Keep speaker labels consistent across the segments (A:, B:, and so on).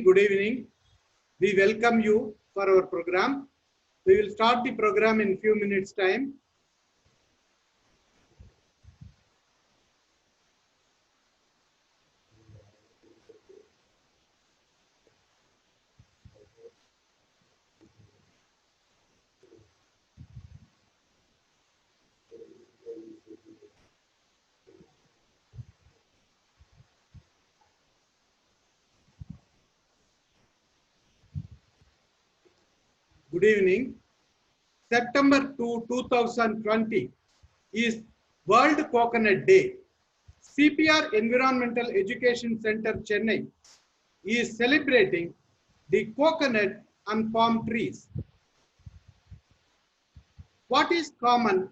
A: good evening. We welcome you for our program. We will start the program in few minutes time. Good evening. September 2, 2020 is World Coconut Day. CPR Environmental Education Center, Chennai is celebrating the coconut and palm trees. What is common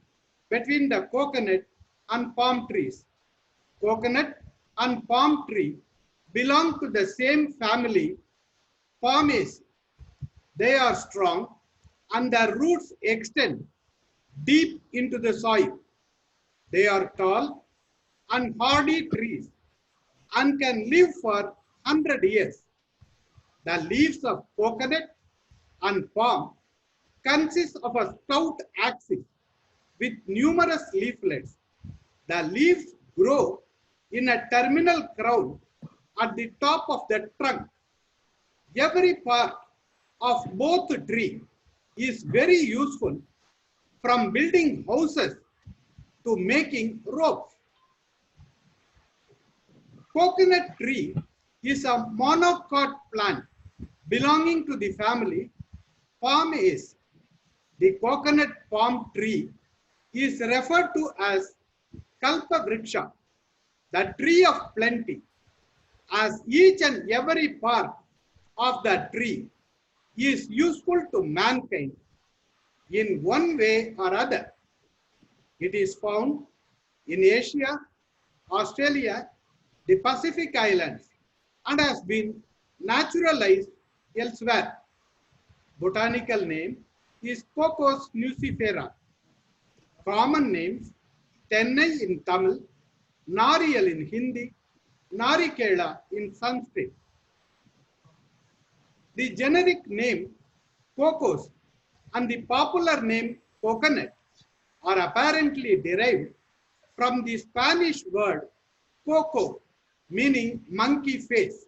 A: between the coconut and palm trees? Coconut and palm tree belong to the same family, Palmaceae. They are strong and their roots extend deep into the soil. They are tall and hardy trees and can live for 100 years. The leaves of coconut and palm consist of a stout axis with numerous leaflets. The leaves grow in a terminal crown at the top of the trunk. Every part of both trees is very useful, from building houses to making ropes. Coconut tree is a monocot plant belonging to the family Palmaceae. The coconut palm tree is referred to as Kalpavriksha, the tree of plenty, as each and every part of the tree is useful to mankind in one way or other. It is found in Asia, Australia, the Pacific Islands, and has been naturalized elsewhere. Botanical name is Cocos nucifera. Common names: Tennai in Tamil, Nariyal in Hindi, Narikela in Sanskrit. The generic name cocos and the popular name coconut are apparently derived from the Spanish word coco, meaning monkey face.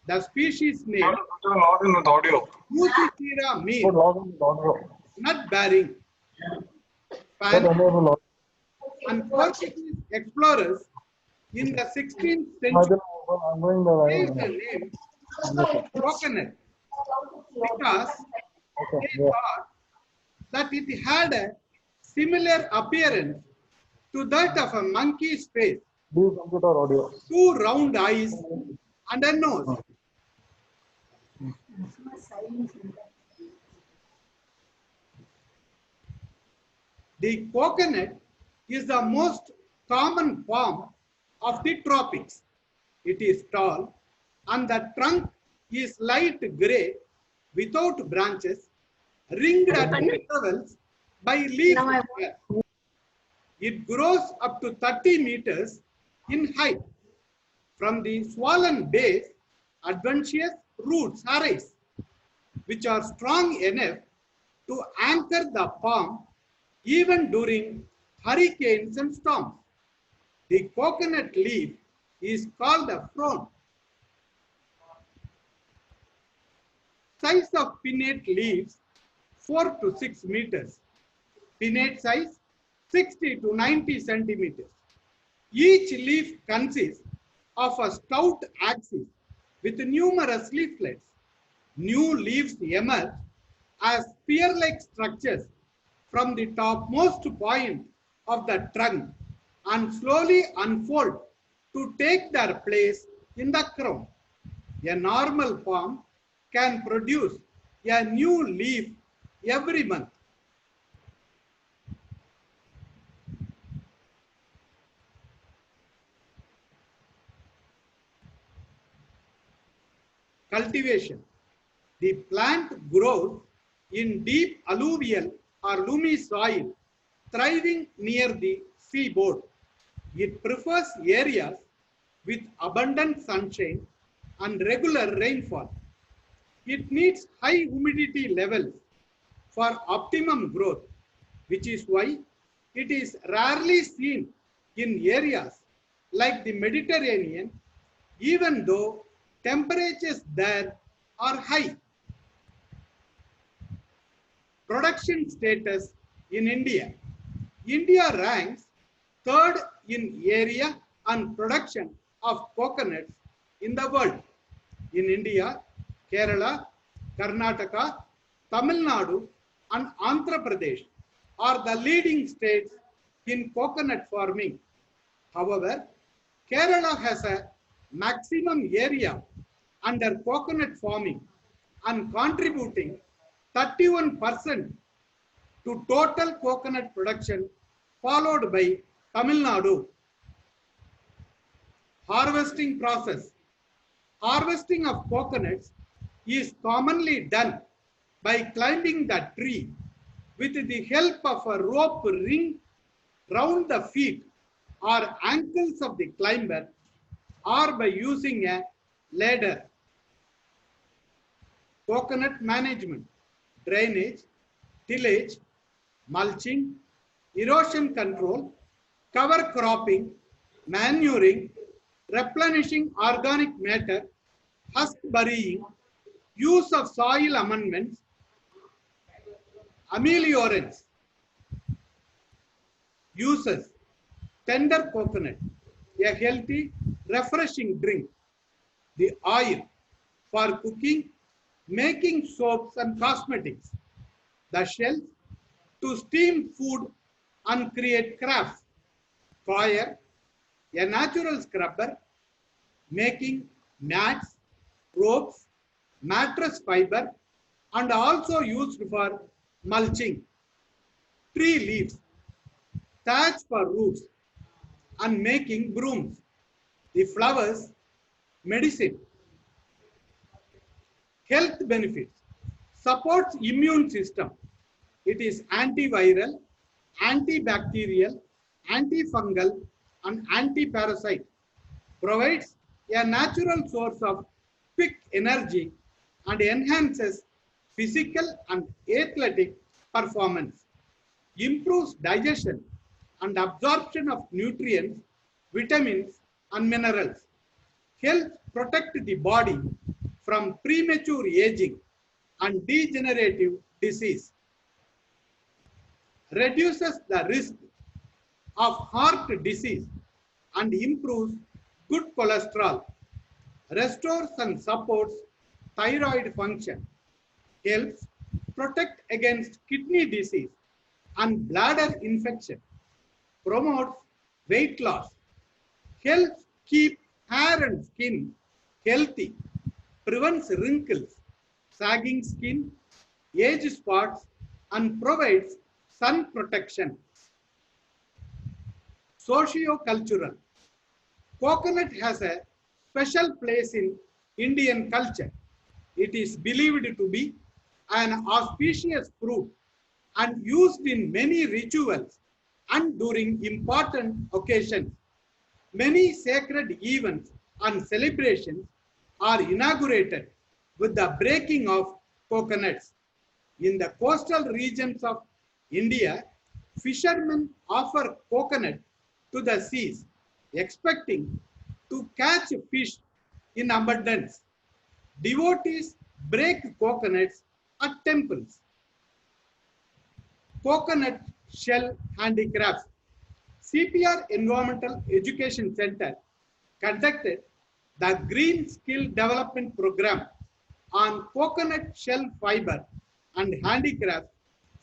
A: The species name Nucifera means nut bearing. Spanish and Portuguese explorers in the 16th century gave the name coconut because they thought that it had a similar appearance to that of a monkey's face, two round eyes and a nose. The coconut is the most common palm of the tropics. It is tall and the trunk is light gray without branches, ringed at intervals by leaf. It grows up to 30 meters in height. From the swollen base, adventitious roots arise, which are strong enough to anchor the palm even during hurricanes and storms. The coconut leaf is called a frond. Size of pinnate leaves 4 to 6 meters. Pinnate size 60 to 90 centimeters. Each leaf consists of a stout axis with numerous leaflets. New leaves emerge as spear-like structures from the topmost point of the trunk and slowly unfold to take their place in the crown. A normal palm can produce a new leaf every month. Cultivation. The plant grows in deep alluvial or loamy soil, thriving near the seaboard. It prefers areas with abundant sunshine and regular rainfall. It needs high humidity levels for optimum growth, which is why it is rarely seen in areas like the Mediterranean, even though temperatures there are high. Production status in India. India ranks third in area and production of coconuts in the world. In India, Kerala, Karnataka, Tamil Nadu, and Andhra Pradesh are the leading states in coconut farming. However, Kerala has a maximum area under coconut farming and contributing 31% to total coconut production, followed by Tamil Nadu. Harvesting process. Harvesting of coconuts is commonly done by climbing the tree with the help of a rope ring round the feet or ankles of the climber, or by using a ladder. Coconut management, drainage, tillage, mulching, erosion control, cover cropping, manuring, replenishing organic matter, husk burying, use of soil amendments, ameliorants. Uses: tender coconut, a healthy, refreshing drink. The oil for cooking, making soaps and cosmetics. The shells to steam food and create crafts. Coir, a natural scrubber, making mats, ropes, mattress fiber, and also used for mulching. Tree leaves, thatch for roofs, and making brooms. The flowers, medicine. Health benefits: supports immune system. It is antiviral, antibacterial, antifungal, and antiparasite. Provides a natural source of quick energy and enhances physical and athletic performance. Improves digestion and absorption of nutrients, vitamins, and minerals. Helps protect the body from premature aging and degenerative disease. Reduces the risk of heart disease and improves good cholesterol. Restores and supports thyroid function. Helps protect against kidney disease and bladder infection. Promotes weight loss. Helps keep hair and skin healthy. Prevents wrinkles, sagging skin, age spots, and provides sun protection. Socio-cultural. Coconut has a special place in Indian culture. It is believed to be an auspicious fruit and used in many rituals and during important occasions. Many sacred events and celebrations are inaugurated with the breaking of coconuts. In the coastal regions of India, fishermen offer coconut to the seas, expecting to catch fish in abundance. Devotees break coconuts at temples. Coconut shell handicrafts. CPR Environmental Education Center conducted the Green Skill Development Program on coconut shell fiber and handicraft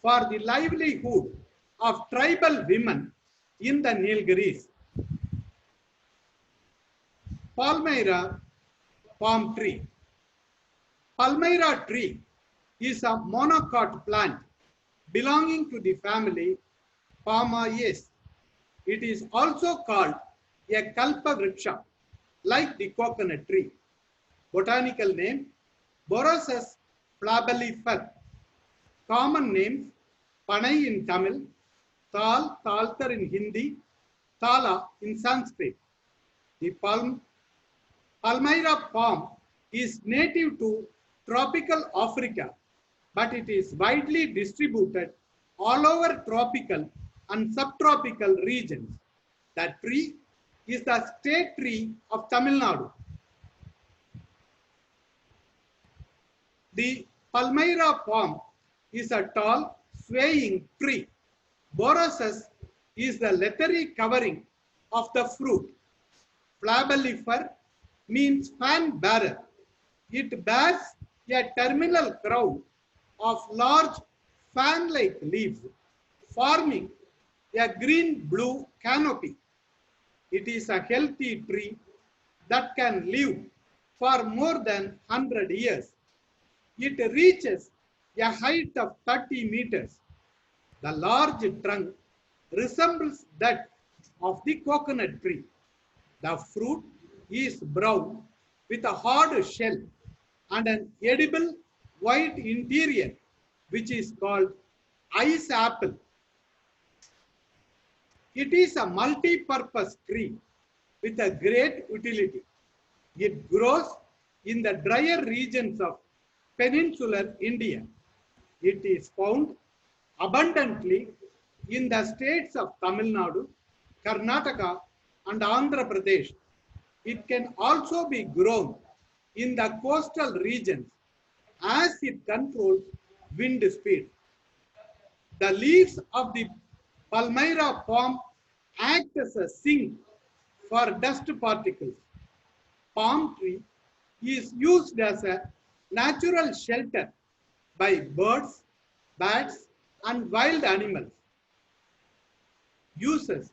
A: for the livelihood of tribal women in the Nilgiris. Palmyra palm tree. Palmyra tree is a monocot plant belonging to the family Palmaceae. It is also called a kalpavriksha, like the coconut tree. Botanical name: Borosius flabellifer. Common names: Panai in Tamil, Tal, Taltar in Hindi, Tala in Sanskrit. The Palmyra palm is native to tropical Africa, but it is widely distributed all over tropical and subtropical regions. That tree is the state tree of Tamil Nadu. The Palmyra palm is a tall, swaying tree. Borosus is the leathery covering of the fruit. Flabellifer means fan bearer. It bears a terminal crown of large fan-like leaves, forming a green-blue canopy. It is a healthy tree that can live for more than 100 years. It reaches a height of 30 meters. The large trunk resembles that of the coconut tree. The fruit is brown with a hard shell and an edible white interior, which is called ice apple. It is a multi-purpose tree with a great utility. It grows in the drier regions of peninsular India. It is found abundantly in the states of Tamil Nadu, Karnataka, and Andhra Pradesh. It can also be grown in the coastal regions as it controls wind speed. The leaves of the Palmyra palm act as a sink for dust particles. Palm tree is used as a natural shelter by birds, bats, and wild animals. Uses.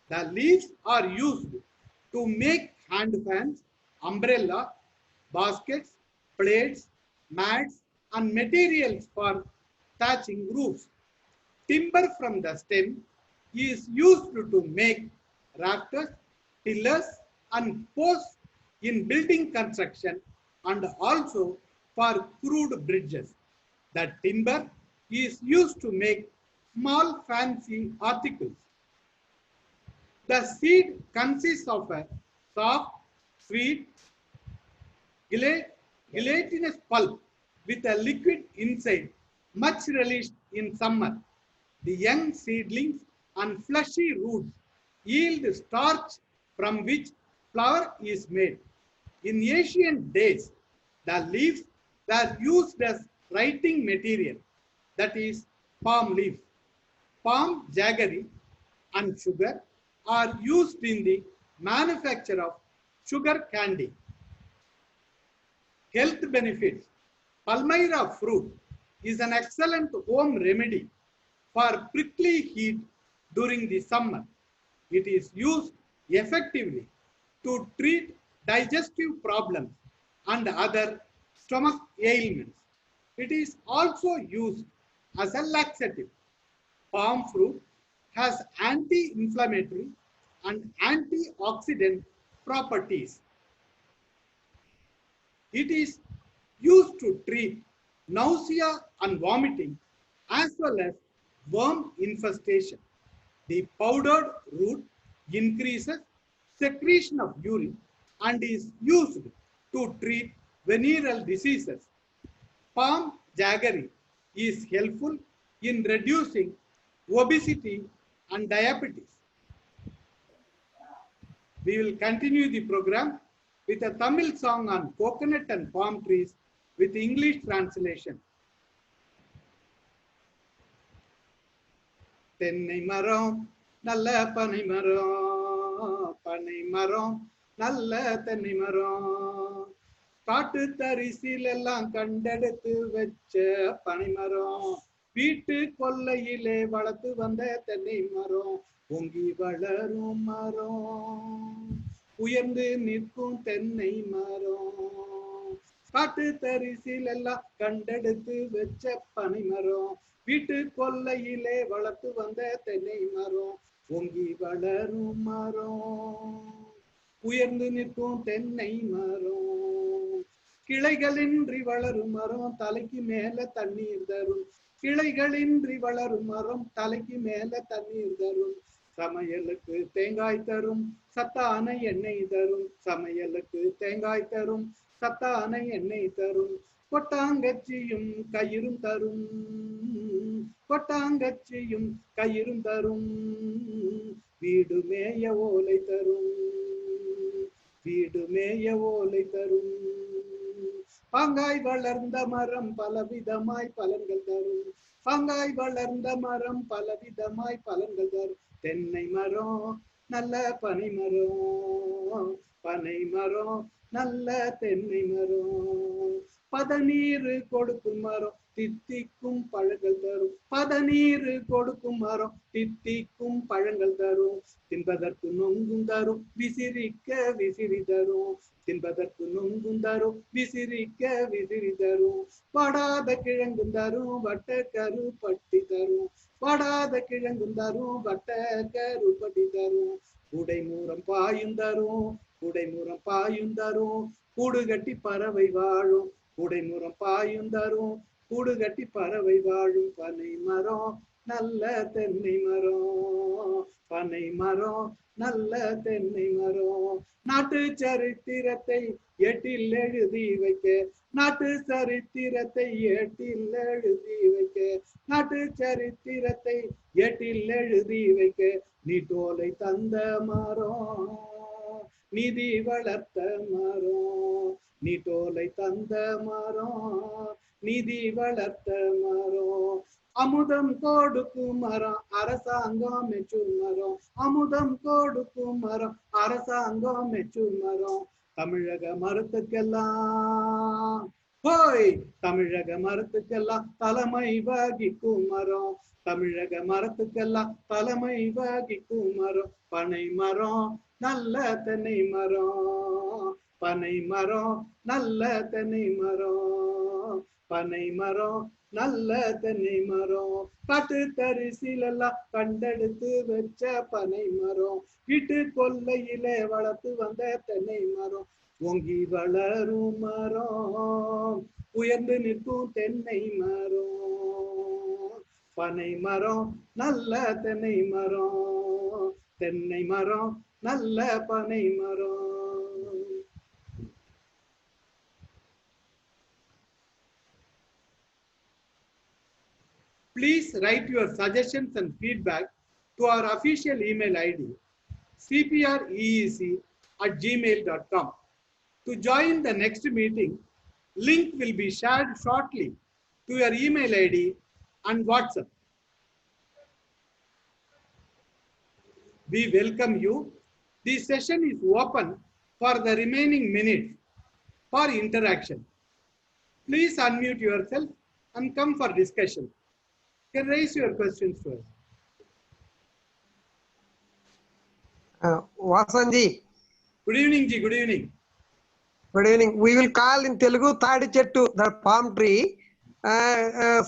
A: The leaves are used to make hand fans, umbrella, baskets, plates, mats, and materials for thatching roofs. Timber from the stem is used to make rafters, pillars, and posts in building construction and also for crude bridges. The timber is used to make small fancy articles. The seed consists of a soft, sweet, gelatinous pulp with a liquid inside, much relished in summer. The young seedlings and fleshy roots yield starch from which flour is made. In ancient days, the leaves were used as writing material, that is, palm leaves. Palm jaggery and sugar are used in the manufacture of sugar candy. Health benefits. Palmyra fruit is an excellent home remedy for prickly heat during the summer. It is used effectively to treat digestive problems and other stomach ailments. It is also used as a laxative. Palm fruit has anti-inflammatory and antioxidant properties. It is used to treat nausea and vomiting as well as worm infestation. The powdered root increases secretion of urine and is used to treat venereal diseases. Palm jaggery is helpful in reducing obesity and diabetes. We will continue the program with a Tamil song on coconut and palm trees with English translation. தென்னை மரம் நல்ல பனை மரம், பனை மரம் நல்ல தென்னை மரம், காட்டு தரிசில் எல்லாம் கண்டெடுத்து வச்ச பனை மரம், வீட்டு கொல்லையிலே வளர்த்து வந்த தென்னை மரம், பொங்கி வளரும் மரம், உயர்ந்து நிற்கும் தென்னை மரம், காட்டு தரிசில் எல்லாம் கண்டெடுத்து வச்ச பனை மரம், வீட்டு கொல்லையிலே வளர்த்து வந்த தென்னை மரம், பொங்கி வளரும் மரம், உயர்ந்து நிற்கும் தென்னை மரம், கிளைகளின்றி வளரும் மரம் தலைக்கு மேல தண்ணீர் தரும், கிளைகளின்றி வளரும் மரம் தலைக்கு மேல தண்ணீர் தரும், சமையலுக்கு தேங்காய் தரும், சத்தான எண்ணெய் தரும், சமையலுக்கு தேங்காய் தரும், சத்தான எண்ணெய் தரும். கொட்டாங்கச்சியும் கயிறும் தரும். கொட்டாங்கச்சியும் கயிறும் தரும். வீடு மேய ஓலை தரும். வீடு மேய ஓலை தரும். பாங்காய் வளர்ந்த மரம் பலவிதமாய் பலன்கள் தரும். பாங்காய் வளர்ந்த மரம் பலவிதமாய் பலன்கள் தரும். தென்னை மரம் நல்ல பனை மரம். பனை மரம் நல்ல தென்னை மரம். பதநீர் கொடுக்கும் மரம் தித்திக்கும் பழங்கள் தரும். பதநீர் கொடுக்கும் மரம் தித்திக்கும் பழங்கள் தரும். தின்பதற்கு நொங்கும் தரும். விசிறிக்க விசிறி தரும். தின்பதற்கு நொங்கும் தரும். விசிறிக்க விசிறி தரும். படாத கிழங்கும் தரும். வட்ட கருப்பட்டி தரும். படாத கிழங்கும் தரும். வட்ட கருப்பட்டி தரும். குடைமூரம் பாயும் தரும். குடைமூரம் பாயும் தரும். கூடு கட்டி பறவை வாழும். குடைமூரம் பாயும் தரும். கூடு கட்டி பறவை வாழும். பனை மரம் நல்ல தென்னை மரம். பனை மரம் நல்ல தென்னை மரம். நாட்டு சரித்திரத்தை ஏட்டில் எழுதி வைக்க. நாட்டு சரித்திரத்தை ஏட்டில் எழுதி வைக்க. நாட்டு சரித்திரத்தை ஏட்டில் எழுதி வைக்க. நீட்டோலை தந்த மரம். நிதி வளர்த்த மரம். நீட்டோலை தந்த மரம். நிதி வளர்த்த மரம். அமுதம் கொடுக்கும் மரம் அரசாங்கம் மெச்சும் மரம். அமுதம் கொடுக்கும் மரம் அரசாங்கம் மெச்சும் மரம். தமிழக மரத்துக்கெல்லாம் போய் தமிழக மரத்துக்கெல்லாம் தலைமை வகிக்கும் மரம். தமிழக மரத்துக்கெல்லாம் தலைமை வகிக்கும் மரம். பனை மரம் நல்ல தென்னை மரம். பனை மரம் நல்ல தென்னை மரம். பனை மரம் நல்ல தென்னை மரம். காட்டு தரிசிலெல்லாம் கண்டெடுத்து வச்ச பனை மரம். வீட்டு கொல்லையிலே வளர்த்து வந்த தென்னை மரம். ஓங்கி வளரும் மரம். உயர்ந்து நிற்கும் தென்னை மரம். பனை மரம் நல்ல தென்னை மரம். தென்னை மரம் நல்ல பனை மரம். Please write your suggestions and feedback to our official email ID cpreec@gmail.com. To join the next meeting, link will be shared shortly to your email ID and WhatsApp. We welcome you. This session is open for the remaining minutes for interaction. Please unmute yourself and come for discussion. You can raise your questions first.
B: Vasanji.
A: Good evening, Ji. Good evening.
B: Good evening. We will call in Telugu Tadi Chettu, the palm tree.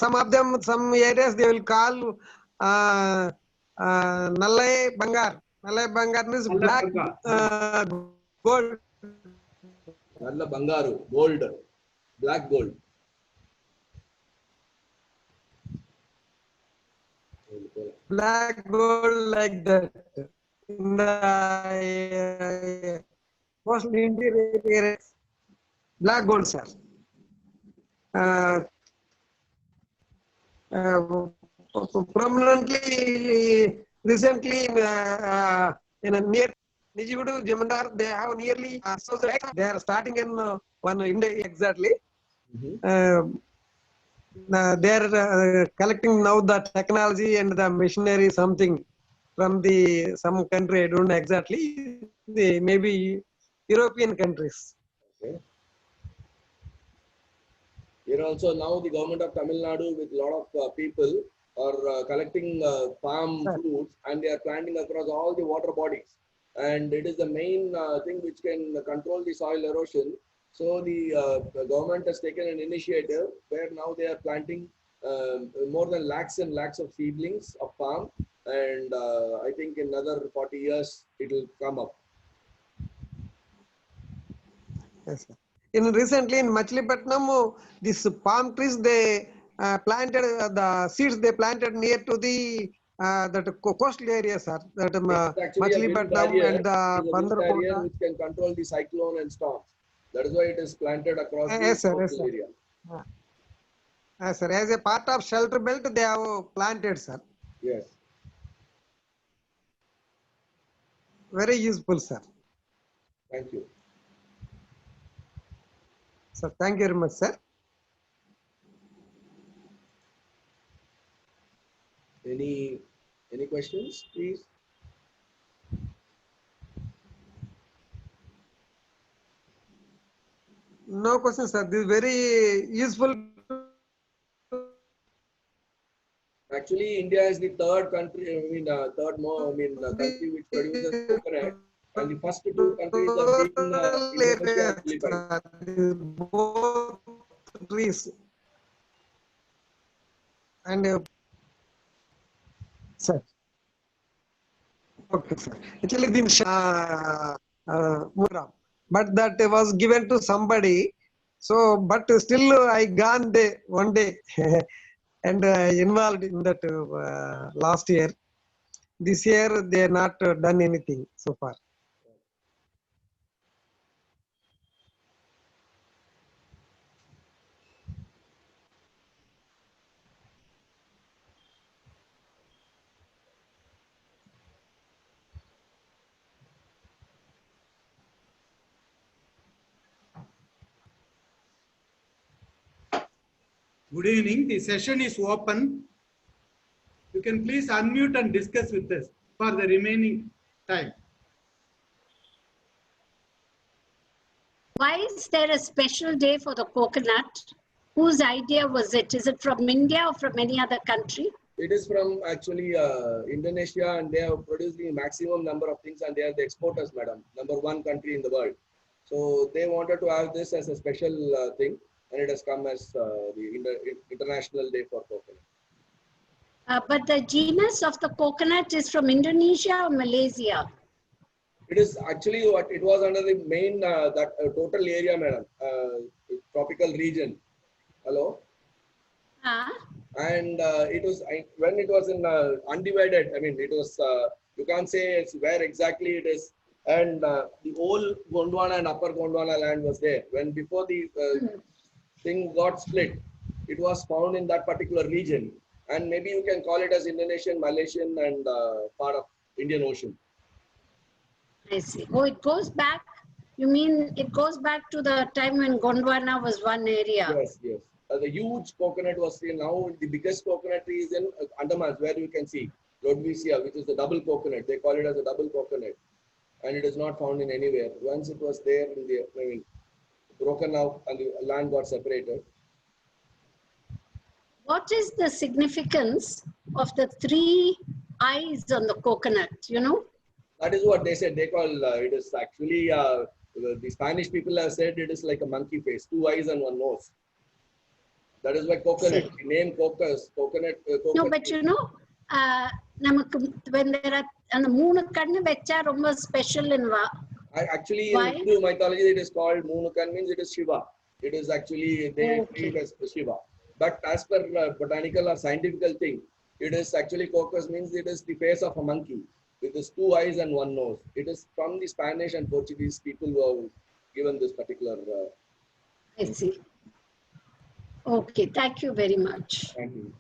B: Some of them, some areas they will call Nallai Bangar. Nallai Bangar means black gold.
C: Nalla Bangaru, gold, black gold.
B: Black gold like that. In the mostly interior areas. Black gold, sir. Prominently, recently, in a near Nijigudu, Jamandar, they have nearly they are starting in one India exactly. They are collecting now the technology and the machinery something from the some country. I don't know exactly. They maybe European countries.
C: Okay. Here also now the government of Tamil Nadu with a lot of people are collecting palm fruits and they are planting across all the water bodies. And it is the main thing which can control the soil erosion. So the government has taken an initiative where now they are planting more than lakhs and lakhs of seedlings of palm. And I think in another 40 years, it will come up.
B: Yes, sir. In recently in Machilipatnam, these palm trees they planted the seeds they planted near to the that coastal areas, sir. That Machilipatnam and the
C: Bandarkota, which can control the cyclone and storms. That is why it is planted across the
B: Yes, sir. Yes,
C: coastal
B: sir.
C: area.
B: Sir, as a part of shelter belt, they have planted, sir.
C: Yes.
B: Very useful, sir.
C: Thank you.
B: Sir, thank you very much, sir.
C: Any questions, please?
B: No questions, sir. This is very useful.
C: Actually, India is the third country. Country which produces coconut, and the first two countries have been Indonesia and Philippines.
B: Both trees and sir. Okay, sir. Actually, but that was given to somebody. So, but still, I gone there one day and involved in that last year. This year, they are not done anything so far.
A: Good evening. The session is open. You can please unmute and discuss with us for the remaining time.
D: Why is there a special day for the coconut? Whose idea was it? Is it from India or from any other country?
C: It is from actually Indonesia, and they have produced the maximum number of things, and they are the exporters, madam. #1 country in the world. So they wanted to have this as a special thing, and it has come as the International Day for Coconut.
D: But the genus of the coconut is from Indonesia or Malaysia?
C: It is actually what it was under the main total area, madam, tropical region. Hello. And it was when it was in undivided. I mean, it was you can't say it's where exactly it is. And the whole Gondwana and Upper Gondwana land was there. When before the thing got split, it was found in that particular region. And maybe you can call it as Indonesian, Malaysian, and part of Indian Ocean.
D: I see. Oh, it goes back. You mean it goes back to the time when Gondwana was one area?
C: Yes, yes. The huge coconut was seen. Now the biggest coconut tree is in Andaman, where you can see Rhodwesia, which is the double coconut. They call it as a double coconut, and it is not found in anywhere. Once it was there in the broken out and the land got separated.
D: What is the significance of the 3 eyes on the coconut? You know?
C: That is what they said. They call it is actually the Spanish people have said it is like a monkey face, 2 eyes and 1 nose. That is why coconut, the name coconut.
D: No, but you know, when there are and the moon kannu vecha romba special in
C: actually in Hindu mythology it is called Moonukan, means it is Shiva. It is actually they treat as Shiva. But as per botanical or scientific thing, it is actually cocos means it is the face of a monkey with its 2 eyes and 1 nose. It is from the Spanish and Portuguese people who have given this particular.
D: I see. Okay, thank you very much.
C: Thank you.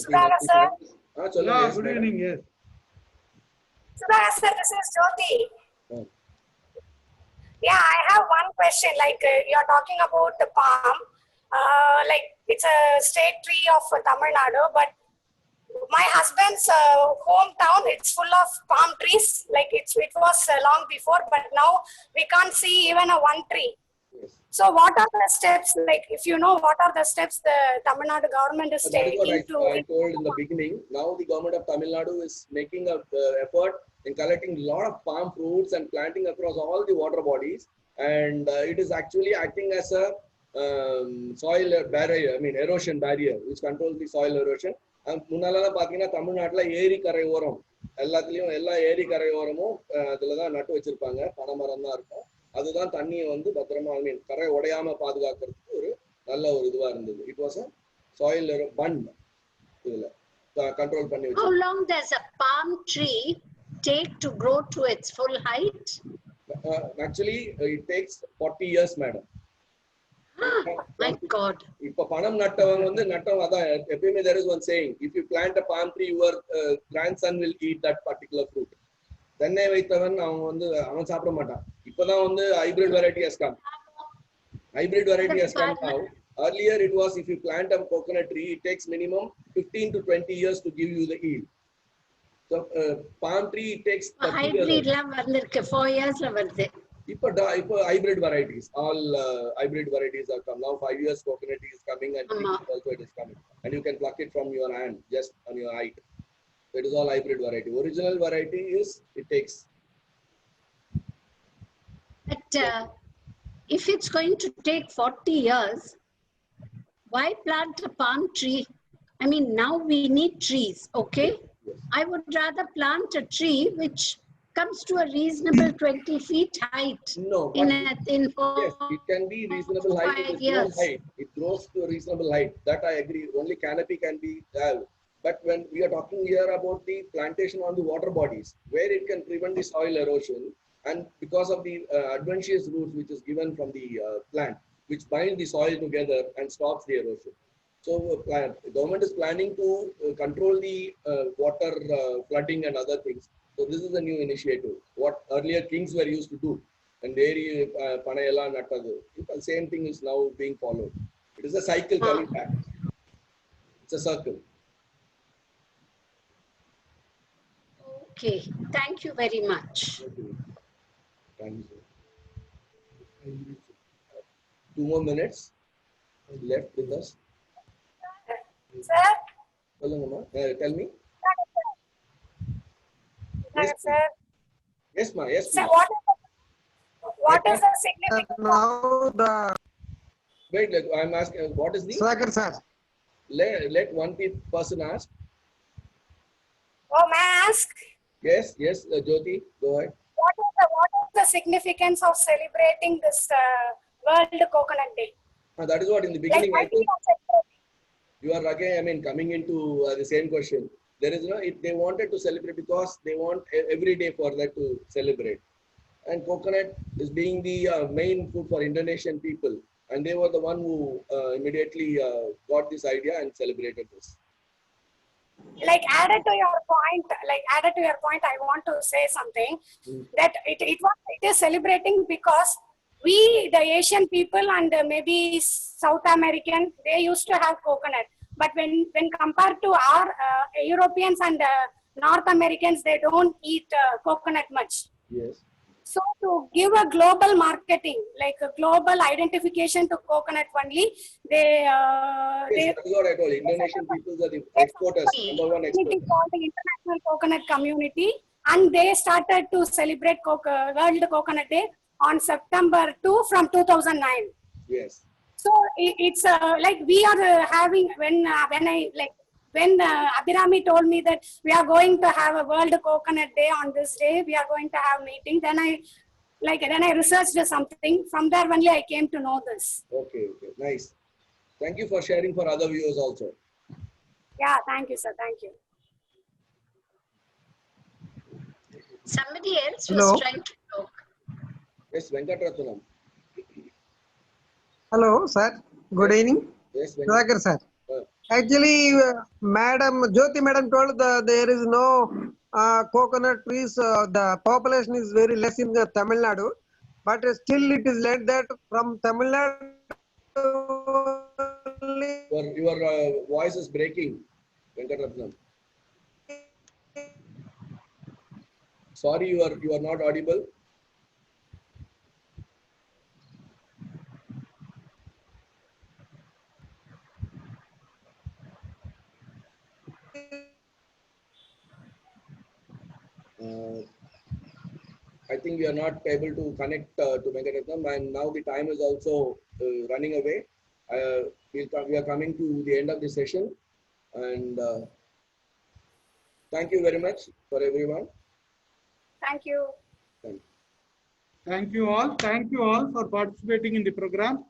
E: Sudhara sir.
A: Yeah, good evening. Yes.
E: Sudhara sir, this is Jyoti.
C: Oh.
E: Yeah, I have one question. Like you're talking about the palm. Like it's a state tree of Tamil Nadu, but my husband's hometown, it's full of palm trees. Like it was long before, but now we can't see even a 1 tree.
C: Yes.
E: So what are the steps, like if you know, what are the steps the Tamil Nadu government is taking to...
C: I told in the beginning. Now the government of Tamil Nadu is making an effort in collecting a lot of palm fruits and planting across all the water bodies. And it is actually acting as a soil barrier, I mean erosion barrier, which controls the soil erosion. And முன்னால பாத்தீங்கன்னா தமிழ்நாட்டுல ஏரி கரையோரம் எல்லாத்துலயும் எல்லா ஏரி கரையோரமும் அதுலதான் நட்டு வச்சிருப்பாங்க, பனைமரம் தான் இருக்கும். அதுதான் தண்ணியை வந்து பத்திரமா ஐ மீன் கரை உடையாம பாதுகாக்கிறதுக்கு ஒரு நல்ல ஒரு இதுவா இருந்தது. It was a soil bund இதுல. control பண்ணி
D: How
C: வச்சிருக்கோம்.
D: long does a palm tree take to grow to its full height?
C: Actually, it takes 40 years, madam.
D: My God.
C: இப்ப பணம் நட்டவங்க வந்து நட்டவங்க அதான் எப்பயுமே there is one saying, if you plant a palm tree, your grandson will eat that particular fruit. தென்னை வைத்தவன் அவன் வந்து அவன் சாப்பிட மாட்டான். இப்பதான் வந்து hybrid variety has come. Hybrid variety has come now. Earlier it was, if you plant a coconut tree, it takes minimum 15 to 20 years to give you the yield. So palm tree, it takes 30 years.
D: Hybrid la vandirukku 4 years la varudhu.
C: இப்போ hybrid varieties, all hybrid varieties are come now. 5 years coconut is coming, and also it is coming, and you can pluck it from your hand just on your height. It is all hybrid variety. Original variety is, it takes.
D: But if it's going to take 40 years, why plant a palm tree? I mean, now we need trees, okay?
C: Yes.
D: I would rather plant a tree which comes to a reasonable 20 feet height.
C: No,
D: in
C: yes, it can be reasonable height.
D: 5 years.
C: Height. It grows to a reasonable height. That I agree. Only canopy can be there. But when we are talking here about the plantation on the water bodies, where it can prevent the soil erosion, and because of the adventitious roots which is given from the plant, which bind the soil together and stops the erosion. So the government is planning to control the water flooding and other things. So this is a new initiative. What earlier kings were used to do, and dairy panayala nattadu. The same thing is now being followed. It is a cycle coming back. It's a circle.
D: Okay, thank you very much.
C: Thank you. 2 more minutes left with us.
E: Sir?
C: Tell me.
E: Yes, sir.
C: Yes, ma. Yes,
E: Sir,
C: please.
E: what is the significance?
B: Now the
C: Wait, I'm asking, what is the?
B: Sagar sir.
C: Let one person ask.
E: Oh, may I ask?
C: Yes, Jyoti, go ahead.
E: What is the significance of celebrating this World Coconut Day?
C: That is what in the beginning
E: Like,
C: I think you are again, I mean, coming into the same question. There is they wanted to celebrate because they want every day for that to celebrate. And coconut is being the main food for Indonesian people, and they were the one who immediately got this idea and celebrated this.
E: Like added to your point, I want to say something that it is celebrating because we, the Asian people and maybe South American, they used to have coconut. But when compared to our Europeans and North Americans, they don't eat coconut much.
C: Yes.
E: So to give a global marketing, like a global identification to coconut only,
C: That is what I told. Indonesian people are the exporters, number one exporters.
E: called the International Coconut Community, and they started to celebrate World Coconut Day on September 2 from 2009.
C: Yes.
E: So it's like we are having when Abhirami told me that we are going to have a World Coconut Day on this day, we are going to have meeting. Then I researched something. From there only I came to know this.
C: Okay, nice. Thank you for sharing for other viewers also.
E: Yeah, thank you, sir. Thank you.
D: Somebody else
B: Hello.
D: was trying to talk.
C: Yes, Venkatrathanam.
B: Hello sir. Good evening.
C: Yes,
B: Sagar sir. Actually, Madam Jyoti Madam told that there is no coconut trees. The population is very less in the Tamil Nadu, but still it is like that from Tamil Nadu.
C: Your voice is breaking, Venkatrathanam. Sorry, you are not audible. I think we are not able to connect to Venkatrathanam, and now the time is also running away. We are coming to the end of the session, and thank you very much for everyone.
E: Thank you.
A: Thank you all. Thank you all for participating in the program.